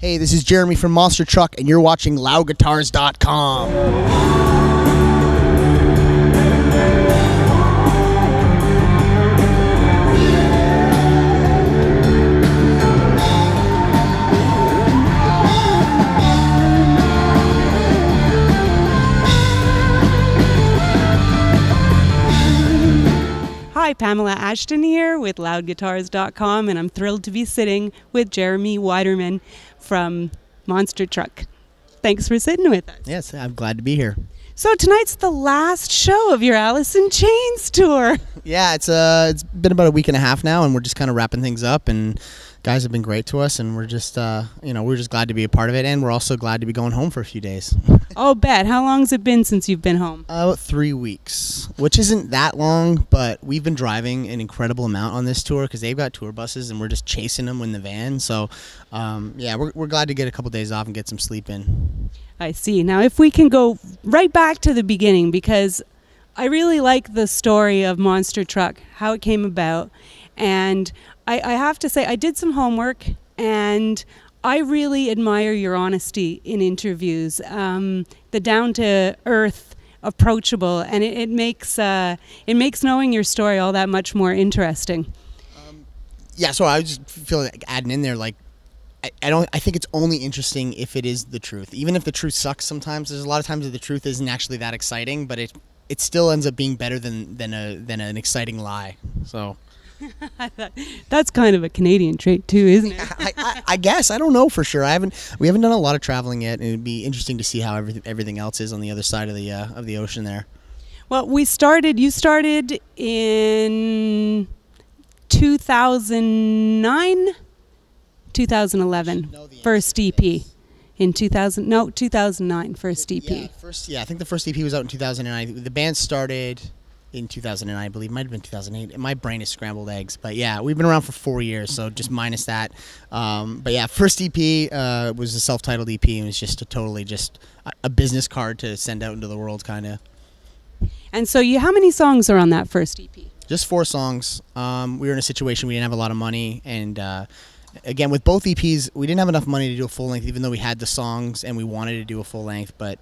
Hey, this is Jeremy from Monster Truck, and you're watching loudguitars.com. Hi, Pamela Ashton here with loudguitars.com, and I'm thrilled to be sitting with Jeremy Widerman from Monster Truck. Thanks for sitting with us. Yes, I'm glad to be here. So tonight's the last show of your Alice in Chains tour. Yeah, it's been about a week and a half now, and we're just kind of wrapping things up, and guys have been great to us, and we're just we're just glad to be a part of it, and we're also glad to be going home for a few days. Oh, bet. How long's it been since you've been home? About 3 weeks, which isn't that long, but we've been driving an incredible amount on this tour because they've got tour buses, and we're just chasing them in the van. So, yeah, we're glad to get a couple days off and get some sleep in. I see. Now, if we can go right back to the beginning, because I really like the story of Monster Truck, how it came about, and I have to say I did some homework, and I really admire your honesty in interviews, the down-to-earth, approachable, and it makes knowing your story all that much more interesting. Yeah, so I just feel like adding in there, like, I think it's only interesting if it is the truth. Even if the truth sucks sometimes, there's a lot of times that the truth isn't actually that exciting, but it still ends up being better than an exciting lie. So that's kind of a Canadian trait too, isn't it? I guess. I don't know for sure. We haven't done a lot of traveling yet, and it'd be interesting to see how everything else is on the other side of the ocean there. Well, you started in 2009, 2011, first EP. In 2009, first EP. Yeah, I think the first EP was out in 2009. The band started in 2009, I believe. It might have been 2008. My brain is scrambled eggs. But yeah, we've been around for 4 years, so just minus that. But yeah, first EP was a self-titled EP, and it was just a business card to send out into the world, kind of. And so how many songs are on that first EP? Just 4 songs. We were in a situation we didn't have a lot of money, and again, with both EPs, we didn't have enough money to do a full length, even though we had the songs and we wanted to do a full length. But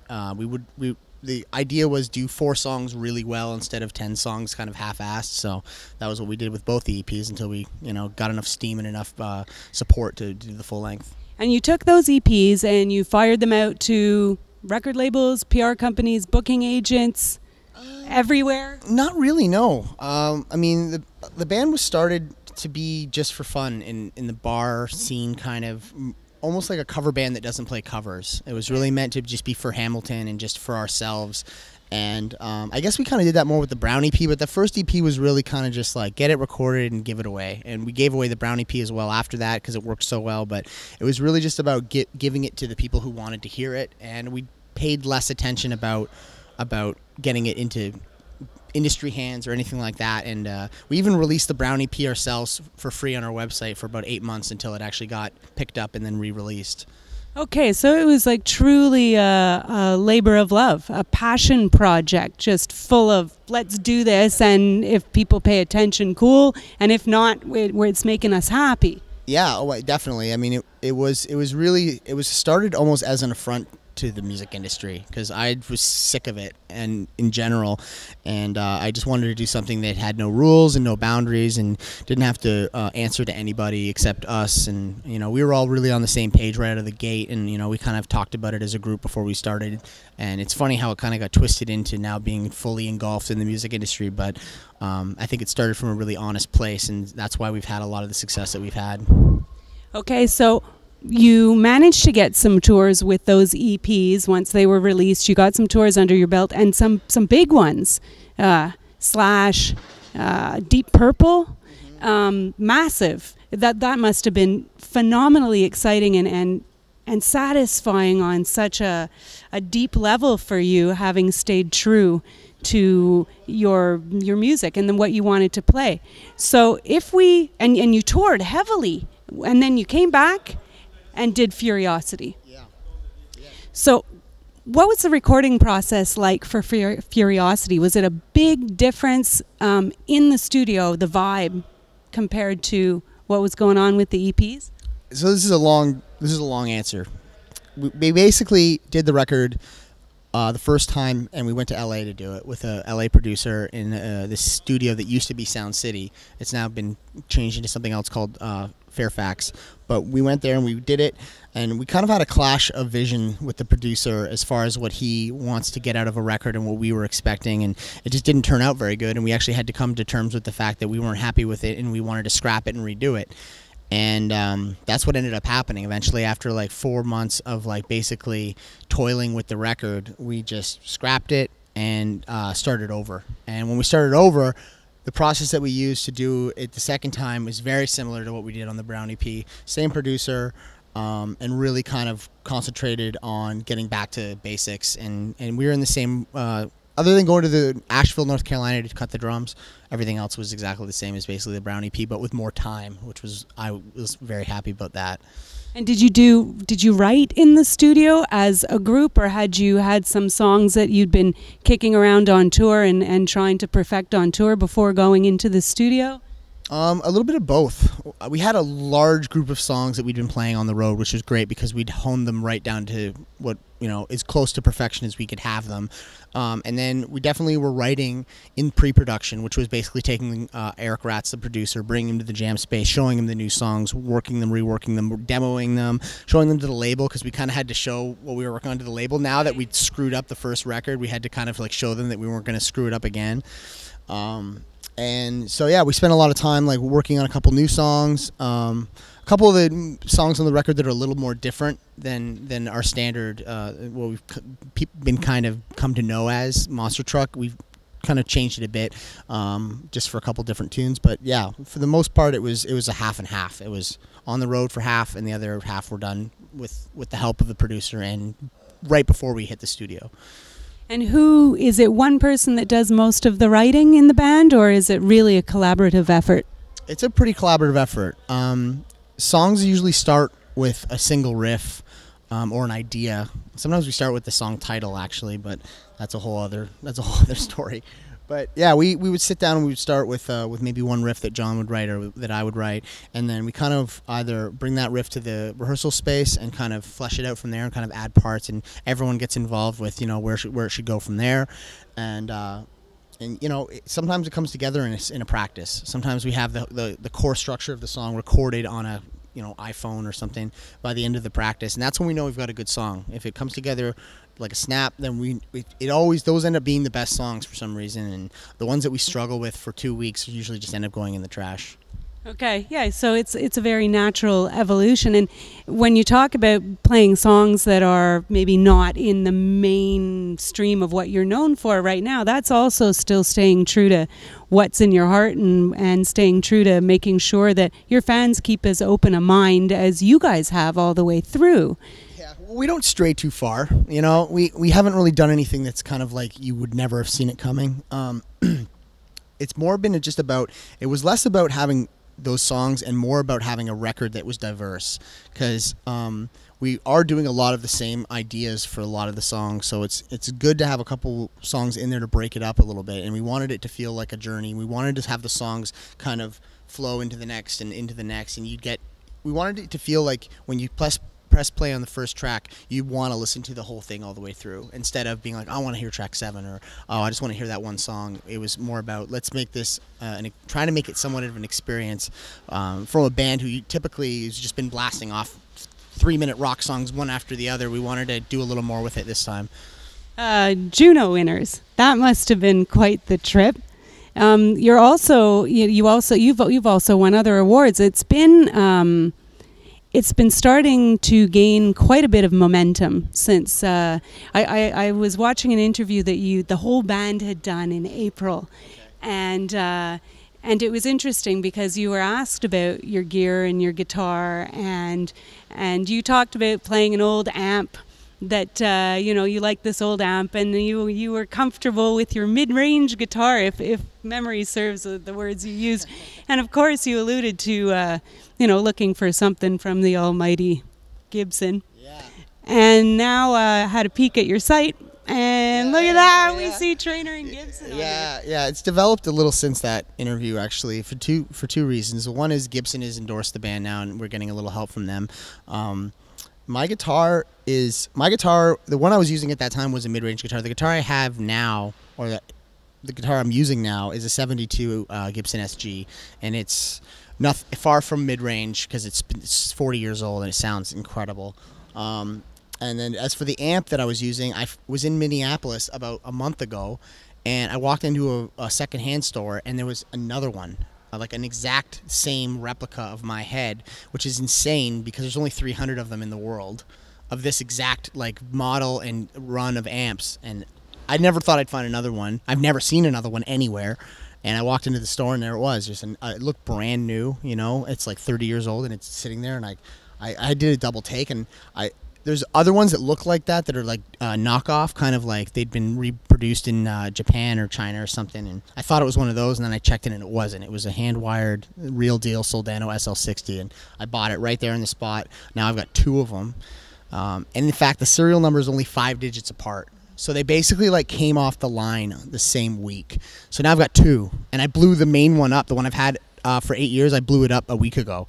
the idea was do 4 songs really well instead of 10 songs kind of half-assed. So that was what we did with both the EPs until we got enough steam and enough support to do the full length. And you took those EPs and you fired them out to record labels, PR companies, booking agents, everywhere? Not really, no. I mean, the band was started to be just for fun in the bar scene, kind of almost like a cover band that doesn't play covers. It was really meant to just be for Hamilton and just for ourselves. And I guess we kind of did that more with the Brown EP, but the first EP was really kind of just like get it recorded and give it away. And we gave away the Brown EP as well after that because it worked so well, but it was really just about giving it to the people who wanted to hear it, and we paid less attention about getting it into industry hands or anything like that. And we even released the Brown EP ourselves for free on our website for about 8 months until it actually got picked up and then re-released. Okay, so it was like truly a labor of love, a passion project, just full of let's do this, and if people pay attention, cool, and if not, it's making us happy. Yeah, definitely. I mean, it was started almost as an affront to the music industry because I was sick of it and in general, and I just wanted to do something that had no rules and no boundaries and didn't have to answer to anybody except us. And we were all really on the same page right out of the gate, and we kind of talked about it as a group before we started. And it's funny how it kind of got twisted into now being fully engulfed in the music industry, but I think it started from a really honest place, and that's why we've had a lot of the success that we've had. Okay, so you managed to get some tours with those EPs once they were released. You got some tours under your belt, and some big ones. Slash, Deep Purple, massive. That must have been phenomenally exciting and satisfying on such a deep level for you, having stayed true to your music and then what you wanted to play. So and you toured heavily, and then you came back and did Furiosity. Yeah. So what was the recording process like for Furiosity? Was it a big difference in the studio, the vibe, compared to what was going on with the EPs? So this is a long This is a long answer. We basically did the record the first time, and we went to LA to do it with a LA producer in this studio that used to be Sound City. It's now been changed into something else called Fairfax. But we went there and we did it, and we kind of had a clash of vision with the producer as far as what he wants to get out of a record and what we were expecting, and it just didn't turn out very good, and we actually had to come to terms with the fact that we weren't happy with it and we wanted to scrap it and redo it. And that's what ended up happening. Eventually, after like 4 months of like basically toiling with the record, we just scrapped it and started over. And when we started over, the process that we used to do it the second time was very similar to what we did on the Brown EP. Same producer, and really kind of concentrated on getting back to basics. And we were in the same, other than going to the Asheville, North Carolina to cut the drums, everything else was exactly the same as basically the Brown EP, but with more time, which was, I was very happy about that. And did you write in the studio as a group, or had you had some songs that you'd been kicking around on tour and trying to perfect on tour before going into the studio? A little bit of both. We had a large group of songs that we'd been playing on the road, which was great because we'd honed them right down to what, as close to perfection as we could have them. And then we definitely were writing in pre-production, which was basically taking Eric Ratz, the producer, bringing him to the jam space, showing him the new songs, working them, reworking them, demoing them, showing them to the label, because we kind of had to show what we were working on to the label. Now that we'd screwed up the first record, we had to kind of like show them that we weren't going to screw it up again. And so, yeah, we spent a lot of time like working on a couple new songs. A couple of the songs on the record that are a little more different than our standard, what we've been kind of come to know as Monster Truck. We've kind of changed it a bit, just for a couple different tunes. But yeah, for the most part, it was a half and half. It was on the road for half, and the other half were done with the help of the producer and right before we hit the studio. And who is it? One person that does most of the writing in the band, or is it really a collaborative effort? It's a pretty collaborative effort. Songs usually start with a single riff or an idea. Sometimes we start with the song title, actually, but that's a whole other story. But yeah, we would sit down and we would start with maybe one riff that John would write or that I would write, and then we kind of either bring that riff to the rehearsal space and kind of flesh it out from there and kind of add parts, and everyone gets involved with where it should go from there, and sometimes it comes together in a practice. Sometimes we have the core structure of the song recorded on a iPhone or something by the end of the practice, and that's when we know we've got a good song. If it comes together like a snap, then those end up being the best songs for some reason, and the ones that we struggle with for 2 weeks usually just end up going in the trash. Okay, yeah, so it's a very natural evolution. And when you talk about playing songs that are maybe not in the mainstream of what you're known for right now, that's also still staying true to what's in your heart and staying true to making sure that your fans keep as open a mind as you guys have all the way through. Yeah, we don't stray too far. We haven't really done anything that's kind of like you would never have seen it coming. It's more been just about, it was less about having those songs and more about having a record that was diverse, because we are doing a lot of the same ideas for a lot of the songs, so it's good to have a couple songs in there to break it up a little bit, and we wanted it to feel like a journey. We wanted to have the songs kind of flow into the next and into the next, and we wanted it to feel like when you press play on the first track, you want to listen to the whole thing all the way through, instead of being like, I want to hear track 7, or I just want to hear that one song. It was more about, let's make this trying to make it somewhat of an experience from a band who typically has just been blasting off 3-minute rock songs one after the other. We wanted to do a little more with it this time. Juno winners, that must have been quite the trip. You've also won other awards. It's been starting to gain quite a bit of momentum since I was watching an interview that the whole band had done in April, and it was interesting because you were asked about your gear and your guitar, and you talked about playing an old amp that you like this old amp, and you were comfortable with your mid-range guitar, if memory serves the words you used, and of course you alluded to looking for something from the almighty Gibson. Yeah. And now had a peek at your site, and look at that, we see Traynor and Gibson. Yeah, it's developed a little since that interview, actually, for two reasons. One is Gibson has endorsed the band now, and we're getting a little help from them. My guitar, the one I was using at that time was a mid-range guitar. The guitar I have now, or the guitar I'm using now, is a 72 Gibson SG, and it's not far from mid-range because it's 40 years old and it sounds incredible. And then as for the amp that I was using, I was in Minneapolis about a month ago, and I walked into a secondhand store, and there was another one, like an exact same replica of my head, which is insane because there's only 300 of them in the world of this exact like model and run of amps, and I never thought I'd find another one. I've never seen another one anywhere, and I walked into the store and there it was. It looked brand new, you know. It's like 30 years old and it's sitting there, and I did a double take, and there's other ones that look like that are like knockoff, kind of like they'd been reproduced in Japan or China or something. And I thought it was one of those, and then I checked it and it wasn't. It was a hand-wired, real deal Soldano SL60, and I bought it right there in the spot. Now I've got 2 of them, and in fact, the serial number is only 5 digits apart. So they basically like came off the line the same week. So now I've got 2, and I blew the main one up, the one I've had for 8 years. I blew it up a week ago.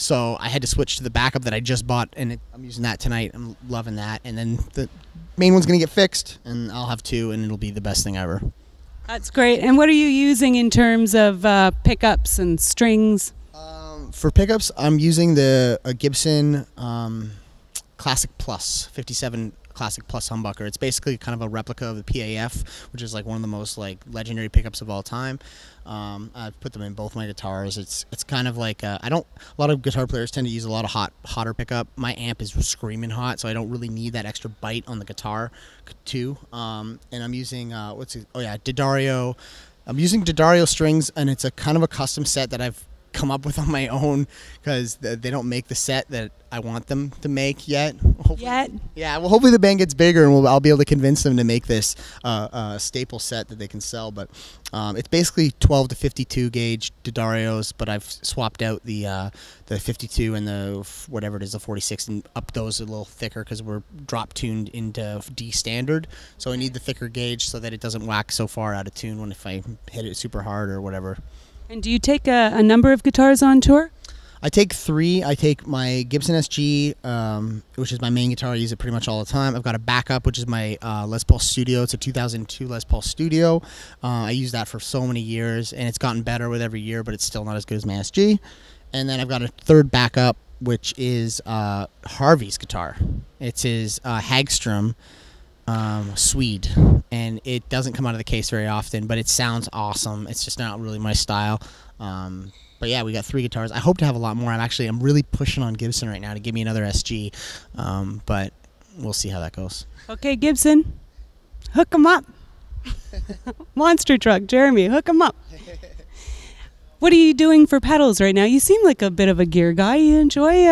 So I had to switch to the backup that I just bought, and I'm using that tonight. I'm loving that. And then the main one's going to get fixed, and I'll have 2, and it'll be the best thing ever. That's great. And what are you using in terms of pickups and strings? For pickups, I'm using the Gibson Classic Plus, 57 Classic Plus humbucker. It's basically kind of a replica of the PAF, which is like one of the most like legendary pickups of all time. I've put them in both my guitars. It's kind of like a lot of guitar players tend to use a lot of hotter pickup. My amp is screaming hot, so I don't really need that extra bite on the guitar too. And I'm using D'Addario. I'm using D'Addario strings, and it's a kind of a custom set that I've come up with on my own because they don't make the set that I want them to make yet. Yeah, well, hopefully the band gets bigger and I'll be able to convince them to make this staple set that they can sell. But it's basically 12 to 52 gauge D'Addarios, but I've swapped out the 52 and the whatever it is, the 46, and up those a little thicker because we're drop tuned into D standard. So I need the thicker gauge so that it doesn't whack so far out of tune if I hit it super hard or whatever. And do you take a number of guitars on tour? I take 3. I take my Gibson SG, which is my main guitar. I use it pretty much all the time. I've got a backup, which is my Les Paul Studio. It's a 2002 Les Paul Studio. I use that for so many years, and it's gotten better with every year, but it's still not as good as my SG. And then I've got a third backup, which is Harvey's guitar. It's his Hagstrom Swede, and it doesn't come out of the case very often, but it sounds awesome. It's just not really my style. But yeah, we got 3 guitars. I hope to have a lot more. I'm really pushing on Gibson right now to give me another SG, but we'll see how that goes. Okay, Gibson, hook 'em up. Monster truck, Jeremy, hook 'em up. What are you doing for pedals right now? You seem like a bit of a gear guy. You enjoy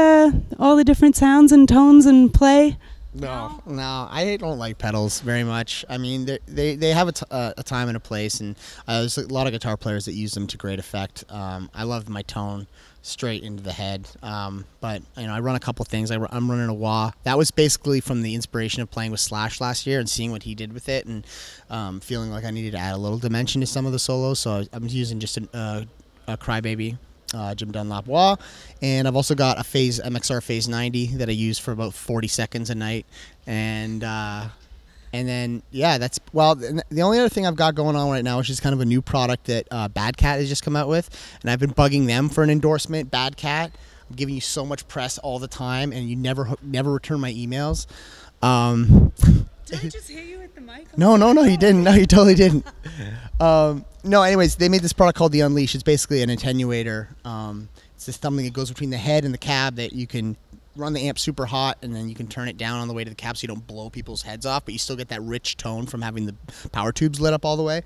all the different sounds and tones and play? No, I don't like pedals very much. I mean, they have a time and a place, and there's a lot of guitar players that use them to great effect. I love my tone straight into the head, but I run a couple things. I'm running a wah. That was basically from the inspiration of playing with Slash last year and seeing what he did with it, and feeling like I needed to add a little dimension to some of the solos. So I'm using just a Crybaby Jim Dunlop wah, and I've also got a MXR Phase 90 that I use for about 40 seconds a night, and then yeah, the only other thing I've got going on right now, which is kind of a new product that Bad Cat has just come out with, and I've been bugging them for an endorsement. Bad Cat, I'm giving you so much press all the time, and you never return my emails. Did I just hit you with the mic? No, you didn't. No, you totally didn't. No, anyways, they made this product called the Unleash. It's basically an attenuator. It's this something that goes between the head and the cab that you can run the amp super hot, and then you can turn it down on the way to the cab so you don't blow people's heads off, but you still get that rich tone from having the power tubes lit up all the way.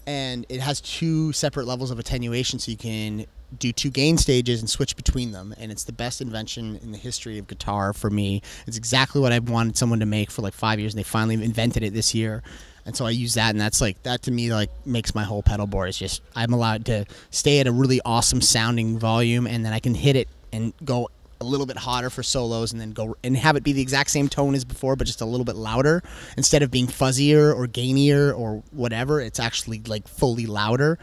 And it has 2 separate levels of attenuation, so you can do 2 gain stages and switch between them, and it's the best invention in the history of guitar for me. It's exactly what I've wanted someone to make for like 5 years, and they finally invented it this year. And so I use that, and that to me like makes my whole pedal board. It's just I'm allowed to stay at a really awesome sounding volume, and then I can hit it and go a little bit hotter for solos, and then go and have it be the exact same tone as before, but just a little bit louder. Instead of being fuzzier or gainier or whatever, it's actually like fully louder.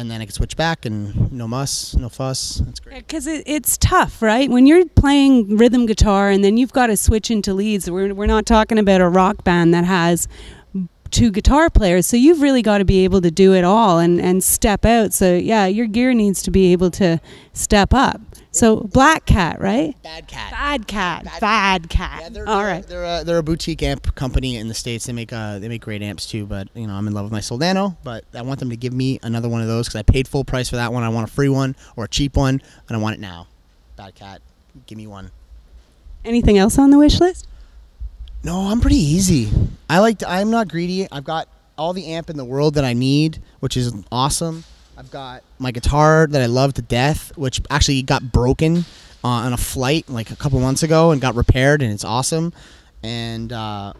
and then I can switch back and no muss, no fuss. That's great. Because it's tough, right? When you're playing rhythm guitar and then you've got to switch into leads. We're not talking about a rock band that has 2 guitar players, so you've really got to be able to do it all and step out. So yeah, your gear needs to be able to step up. So Black Cat, right? Bad Cat. Bad Cat. Bad Cat. Yeah, All right. They're a boutique amp company in the States. They make great amps too. But I'm in love with my Soldano. But I want them to give me another one of those because I paid full price for that one. I want a free one or a cheap one, and I want it now. Bad Cat, give me one. Anything else on the wish list? No, I'm pretty easy. I'm not greedy. I've got all the amp in the world that I need, which is awesome. I've got my guitar that I love to death, which actually got broken on a flight like a couple months ago and got repaired, and it's awesome. And yeah,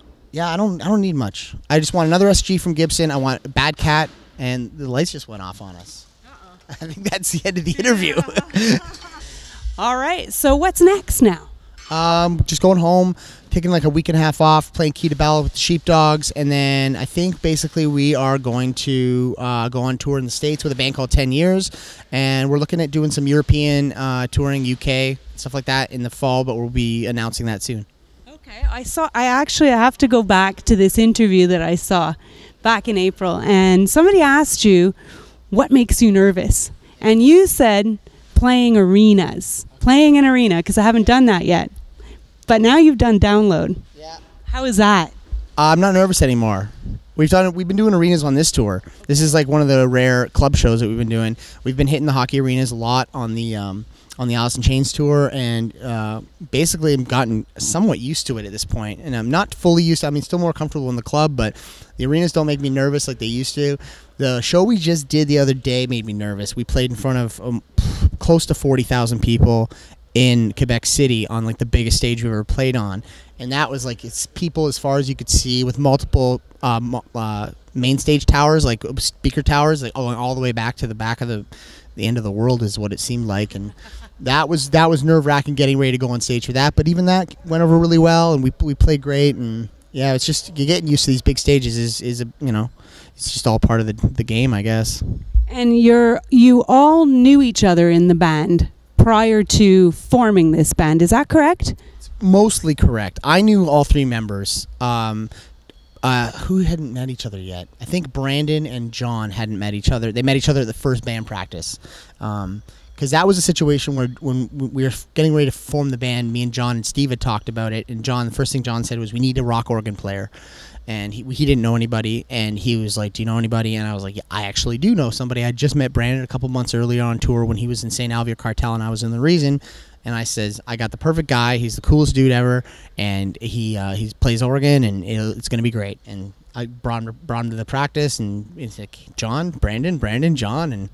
I don't need much. I just want another SG from Gibson. I want a Bad Cat, and the lights just went off on us. I think that's the end of the interview. All right. So what's next now? Just going home, taking like a week and a half off, playing Key to Battle with the Sheepdogs, and then I think basically we are going to go on tour in the States with a band called 10 Years, and we're looking at doing some European touring, UK, stuff like that in the fall, but we'll be announcing that soon. Okay, I have to go back to this interview that I saw back in April, and somebody asked you what makes you nervous, and you said playing an arena, because I haven't done that yet. But now you've done Download. Yeah. How is that? I'm not nervous anymore. We've been doing arenas on this tour. This is like one of the rare club shows that we've been doing. We've been hitting the hockey arenas a lot on the Alice in Chains tour, and basically I've gotten somewhat used to it at this point. And I'm not fully used to it. I mean, still more comfortable in the club, but the arenas don't make me nervous like they used to. The show we just did the other day made me nervous. We played in front of close to 40,000 people in Quebec City on like the biggest stage we've ever played on, and that was like it's people as far as you could see with multiple main stage towers, like speaker towers, like all the way back to the back of the end of the world is what it seemed like, and that was nerve-wracking getting ready to go on stage for that. But even that went over really well, and we played great, and yeah, it's just you're getting used to these big stages is it's just all part of the game, I guess. And you all knew each other in the band prior to forming this band, is that correct? It's mostly correct. I knew all 3 members. Who hadn't met each other yet? I think Brandon and John hadn't met each other. They met each other at the first band practice. Because that was a situation where when we were getting ready to form the band, me and John and Steve had talked about it, and the first thing John said was, we need a rock organ player. And he didn't know anybody, and he was like, do you know anybody? And I was like, yeah, I actually do know somebody. I just met Brandon a couple months earlier on tour when he was in St. Alvia Cartel and I was in The Reason, and I says, I got the perfect guy. He's the coolest dude ever, and he plays organ, and it's going to be great. And I brought him to the practice, and it's like, John, Brandon, John, and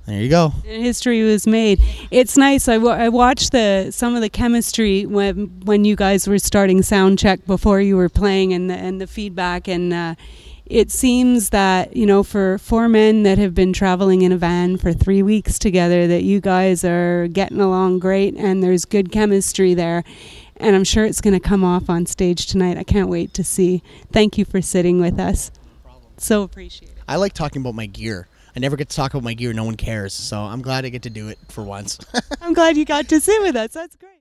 there you go. And history was made. It's nice. I watched some of the chemistry when you guys were starting sound check before you were playing, and the feedback. And it seems that for 4 men that have been traveling in a van for 3 weeks together, that you guys are getting along great, and there's good chemistry there. And I'm sure it's going to come off on stage tonight. I can't wait to see. Thank you for sitting with us. No problem. So appreciate it. I like talking about my gear. I never get to talk about my gear. No one cares. So I'm glad I get to do it for once. I'm glad you got to sit with us. That's great.